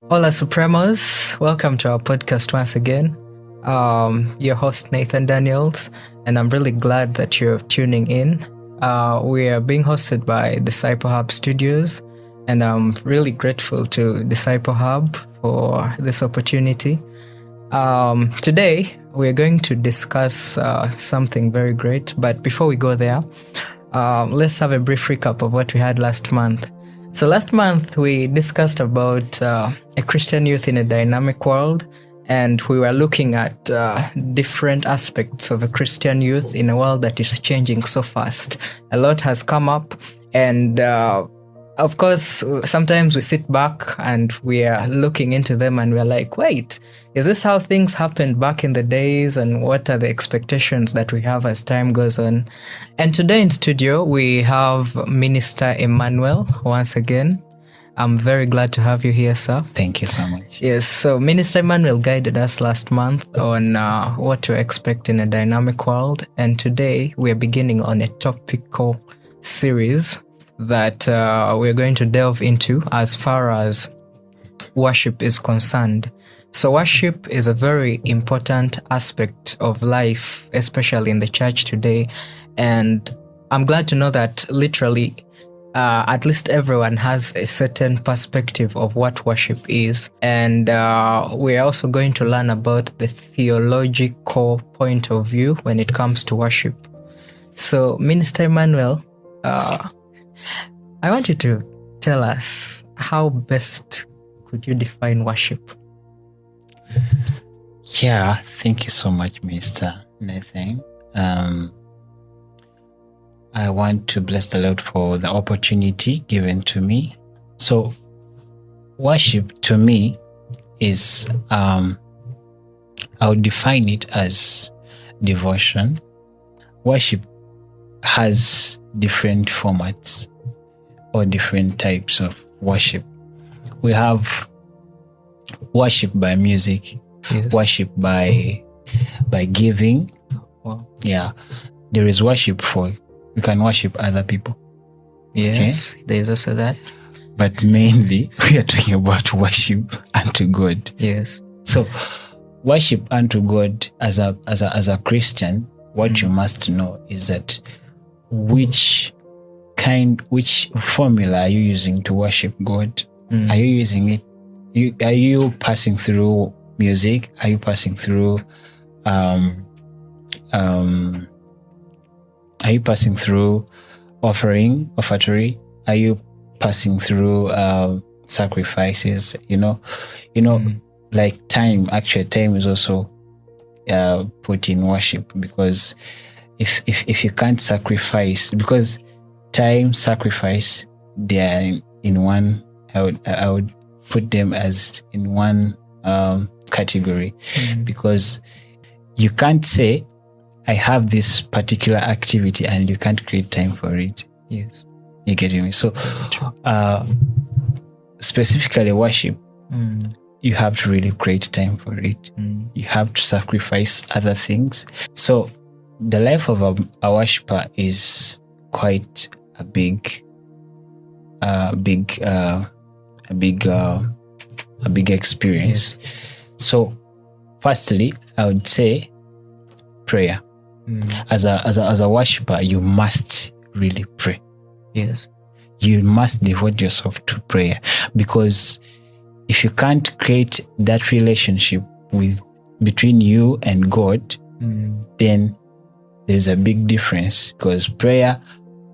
Hola Supremos, welcome to our podcast once again. Your host Nathan Daniels, and I'm really glad that you're tuning in. We are being hosted by Disciple Hub Studios, and I'm really grateful to Disciple Hub for this opportunity. Today, we're going to discuss something very great, but before we go there, let's have a brief recap of what we had last month. So last month, we discussed about a Christian youth in a dynamic world, and we were looking at different aspects of a Christian youth in a world that is changing so fast. A lot has come up, and of course, sometimes we sit back and we are looking into them and we're like, wait, is this how things happened back in the days? And what are the expectations that we have as time goes on? And today in studio, we have Minister Emmanuel once again. I'm very glad to have you here, sir. Thank you so much. Yes, so Minister Emmanuel guided us last month on what to expect in a dynamic world. And today we are beginning on a topical series that we're going to delve into as far as worship is concerned. So worship is a very important aspect of life, especially in the church today. And I'm glad to know that literally at least everyone has a certain perspective of what worship is. And we're also going to learn about the theological point of view when it comes to worship. So Minister Emmanuel, I want you to tell us how best could you define worship? Yeah, thank you so much, Mr. Nathan. I want to bless the Lord for the opportunity given to me. So, worship to me is, I would define it as devotion. Worship has different formats or different types of worship. We have worship by music, yes. Worship by giving. Wow. Yeah, there is worship for you can worship other people. Yes, okay? There is also that. But mainly, we are talking about worship unto God. Yes. So, worship unto God as a Christian, what you must know is that which formula are you using to worship God? Are you using it? Are you passing through music? Are you passing through offertory? Are you passing through sacrifices? Like time. Actually, time is also put in worship, because if you can't sacrifice, because time, sacrifice, they are in one. I would put them as in one category, because you can't say I have this particular activity and you can't create time for it. Yes, you get me. So, specifically worship, you have to really create time for it. You have to sacrifice other things. So, the life of a worshiper is quite a big experience. Yes. So, firstly, I would say prayer. As a worshiper, you must really pray. Yes, you must devote yourself to prayer, because if you can't create that relationship between you and God, then there's a big difference, because prayer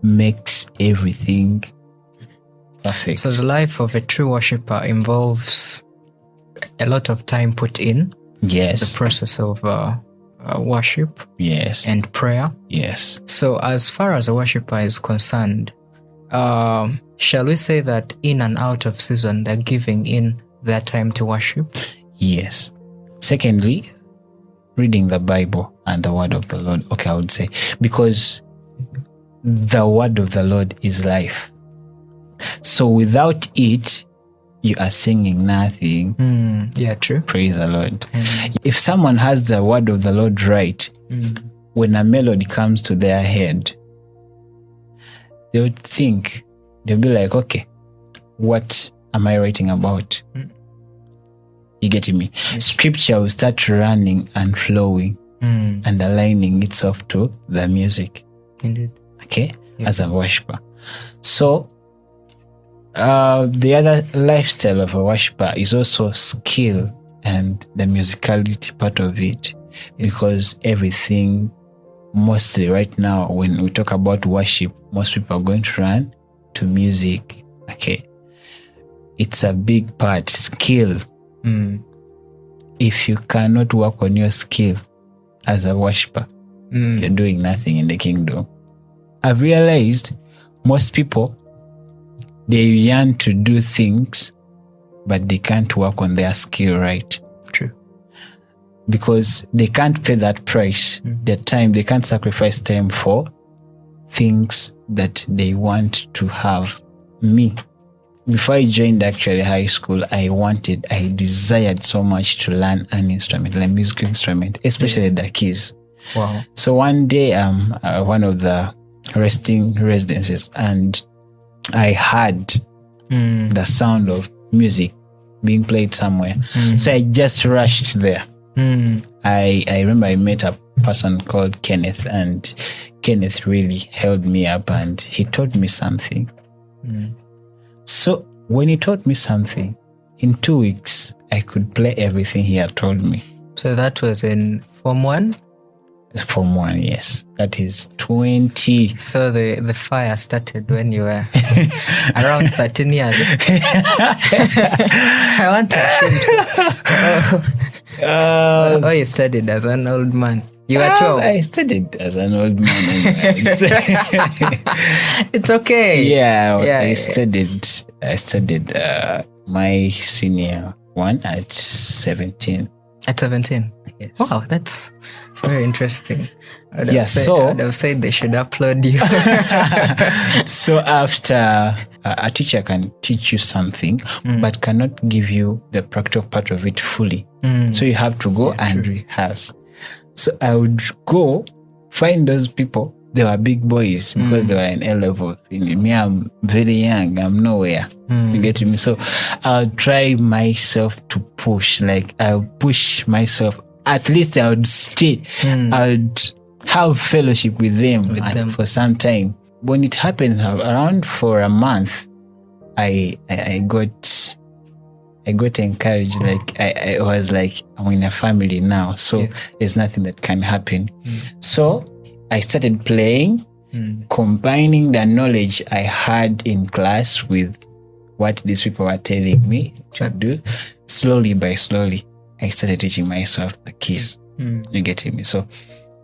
makes everything perfect. So the life of a true worshiper involves a lot of time put in. Yes. The process of worship. Yes. And prayer. Yes. So as far as a worshiper is concerned, shall we say that in and out of season, they're giving in their time to worship? Yes. Secondly, reading the Bible and the word of the Lord. Okay, I would say, because the word of the Lord is life. So without it, you are singing nothing. Yeah, true. Praise the Lord. If someone has the word of the Lord right, when a melody comes to their head, they would think, they'll be like, okay, what am I writing about? getting me? Scripture will start running and flowing and aligning itself to the music. Indeed. Okay, as a worshiper. So the other lifestyle of a worshiper is also skill and the musicality part of it, because everything, mostly right now when we talk about worship, most people are going to run to music. Okay, it's a big part. Skill. If you cannot work on your skill as a worshiper, you're doing nothing in the kingdom. I've realized most people, they yearn to do things, but they can't work on their skill, right? True. Because they can't pay that price, their time, they can't sacrifice time for things that they want to have. Me, before I joined actually high school, I desired so much to learn an instrument, like musical instrument, especially the keys. Wow. So one day, one of the resting residences, and I heard the sound of music being played somewhere. So I just rushed there. I remember I met a person called Kenneth, and Kenneth really held me up and he taught me something. So when he taught me something, in 2 weeks, I could play everything he had told me. So that was in Form 1? Form 1, yes. That is 20. So the fire started when you were around 13 years. I want to assume so. You studied as an old man. You were 12. I studied as an old man. It's okay. I studied my senior one at 17. At 17? Yes. Wow, that's very interesting. I'd have said they should upload you. So after a teacher can teach you something, but cannot give you the practical part of it fully. So you have to go and rehearse. So I would go find those people. They were big boys because they were in A level. Me, I'm very young. I'm nowhere. You get me? So I'll try myself to push. Like I'll push myself. At least I would stay. I would have fellowship with them for some time. When it happened around for a month, I got encouraged. Like I was like, I'm in a family now, so there's nothing that can happen. So I started playing, combining the knowledge I had in class with what these people were telling me to do. Slowly by slowly, I started teaching myself the keys. You getting me? So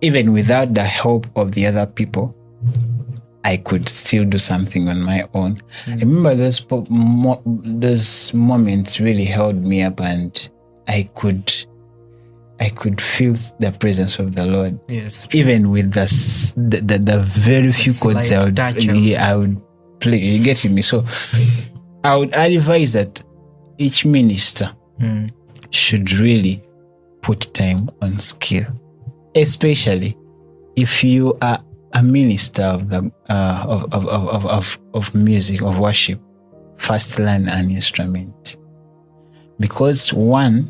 even without the help of the other people, I could still do something on my own. I remember those moments really held me up, and I could feel the presence of the Lord. Yes. Even with the very few chords I would play. You getting me? So I would advise that each minister should really put time on skill, especially if you are a minister of the of music, of worship. First learn an instrument, because one,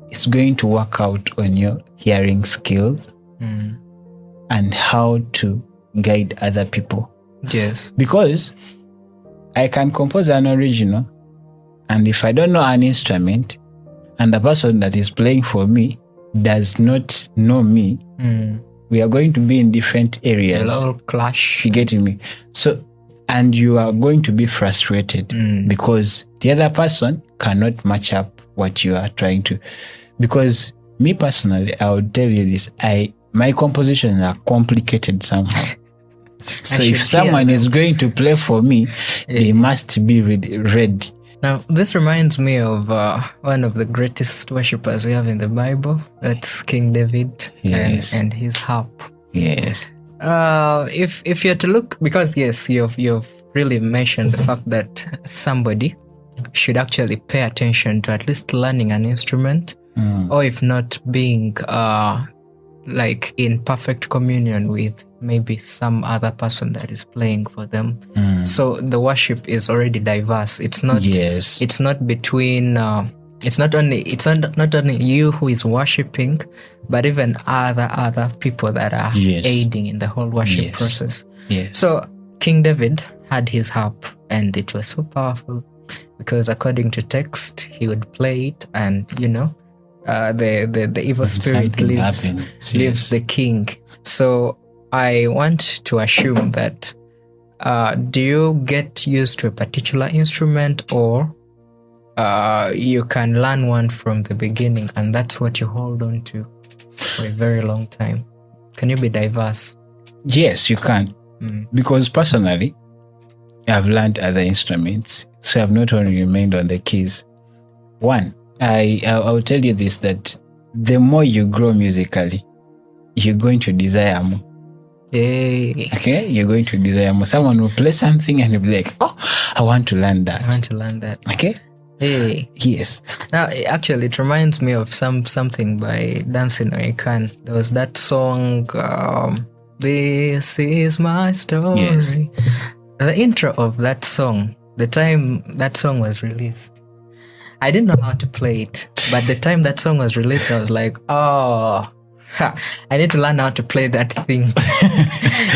it's going to work out on your hearing skills and how to guide other people. Yes. Because I can compose an original, and if I don't know an instrument, and the person that is playing for me does not know me, we are going to be in different areas. It'll all clash. You getting me? So, and you are going to be frustrated because the other person cannot match up what you are trying to. Because me personally, I would tell you this, my compositions are complicated somehow. So if someone is going to play for me, they must be ready. Now, this reminds me of one of the greatest worshippers we have in the Bible. That's King David and his harp. Yes. If you're to look, because yes, you've really mentioned the fact that somebody should actually pay attention to at least learning an instrument, or if not being like in perfect communion with maybe some other person that is playing for them. So the worship is already diverse. It's not. Yes. It's not between It's not only you who is worshiping, but even other people that are aiding in the whole worship process. Yes. So King David had his harp, and it was so powerful because according to text, he would play it, and the evil spirit leaves the king. So I want to assume that do you get used to a particular instrument, or you can learn one from the beginning and that's what you hold on to for a very long time? Can you be diverse? Yes, you can. Because personally, I've learned other instruments, so I've not only remained on the keys. One, I'll tell you this, that the more you grow musically, you're going to desire more. Hey. Okay, you're going to desire more. Someone will play something and you'll be like, oh, I want to learn that. Okay. Hey. Yes. Now, actually, it reminds me of something by Dancing I Can. There was that song, This Is My Story. Yes. The intro of that song, the time that song was released, I didn't know how to play it. But the time that song was released, I was like, I need to learn how to play that thing.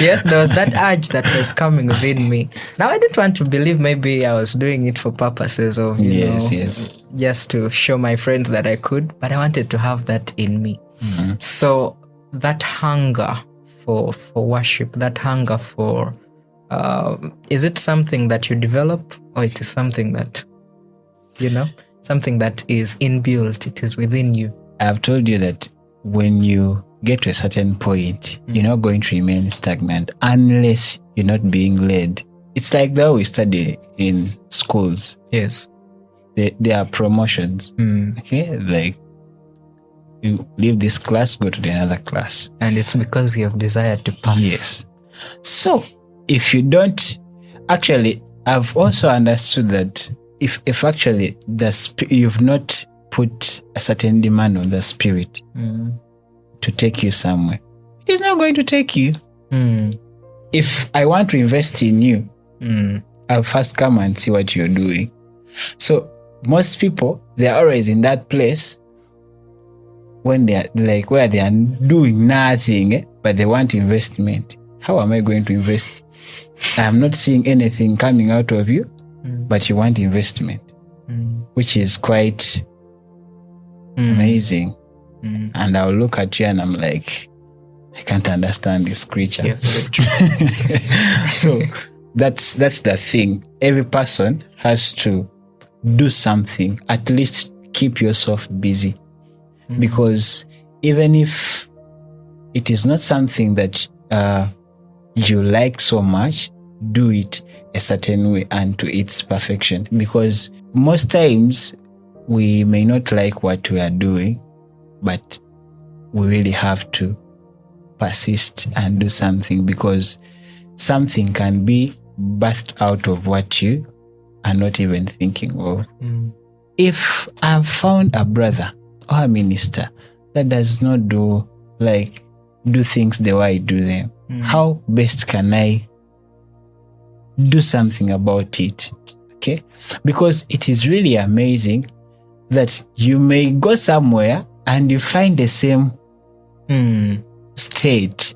Yes, there was that urge that was coming within me. Now, I didn't want to believe maybe I was doing it for purposes of, just to show my friends that I could, but I wanted to have that in me. Mm-hmm. So that hunger for worship, that hunger for, is it something that you develop, or it is something that, something that is inbuilt, it is within you? I've told you that when you get to a certain point, you're not going to remain stagnant unless you're not being led. It's like that we study in schools. Yes. There are promotions. Okay? Like you leave this class, go to the another class. And it's because you have desired to pass. Yes. So if you don't, actually, I've also understood that if actually you've not put a certain demand on the spirit to take you somewhere, it's not going to take you. If I want to invest in you, I'll first come and see what you're doing. So most people, they're always in that place when they're like where they are doing nothing, but they want investment. How am I going to invest? I'm not seeing anything coming out of you, but you want investment, which is quite amazing. And I'll look at you and I'm like, I can't understand this creature. Yeah, so that's the thing. Every person has to do something, at least keep yourself busy. Because even if it is not something that you like so much, do it a certain way and to its perfection. Because most times we may not like what we are doing, but we really have to persist and do something, because something can be birthed out of what you are not even thinking of. If I've found a brother or a minister that does not do things the way I do them, how best can I do something about it? Okay? Because it is really amazing that you may go somewhere and you find the same state.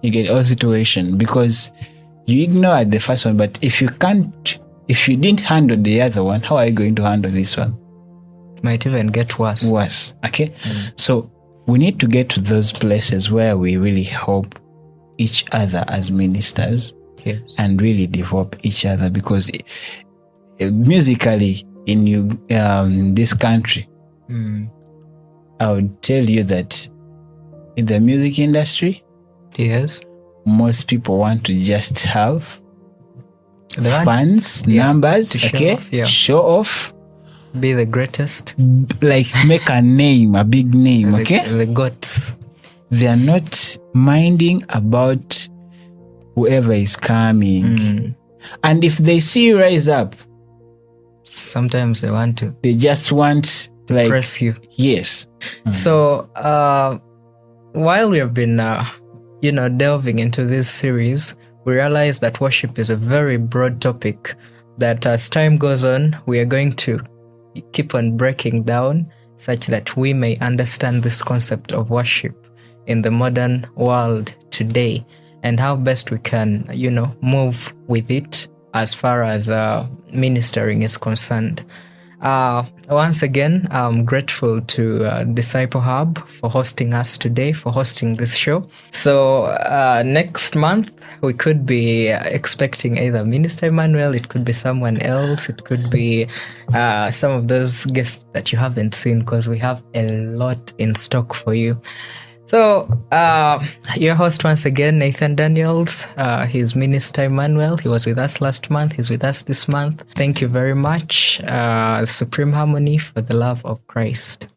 You get all situation because you ignored the first one. But if you didn't handle the other one, how are you going to handle this one? It might even get worse. Okay? So we need to get to those places where we really help each other as ministers. Yes. And really develop each other, because musically in this country, I would tell you that in the music industry, yes, most people want to just have fans, numbers, show off, be the greatest, like make a name, a big name, the goats. They are not minding about whoever is coming. And if they see you rise up, sometimes they just want to press you. Yes. So while we have been delving into this series, we realize that worship is a very broad topic that as time goes on, we are going to keep on breaking down such that we may understand this concept of worship in the modern world today, and how best we can, move with it as far as ministering is concerned. Once again, I'm grateful to Disciple Hub for hosting us today, for hosting this show. So next month, we could be expecting either Minister Emmanuel, it could be someone else, it could be some of those guests that you haven't seen, because we have a lot in stock for you. So, your host once again, Nathan Daniels. He's Minister Emmanuel. He was with us last month. He's with us this month. Thank you very much, Supreme Harmony, for the love of Christ.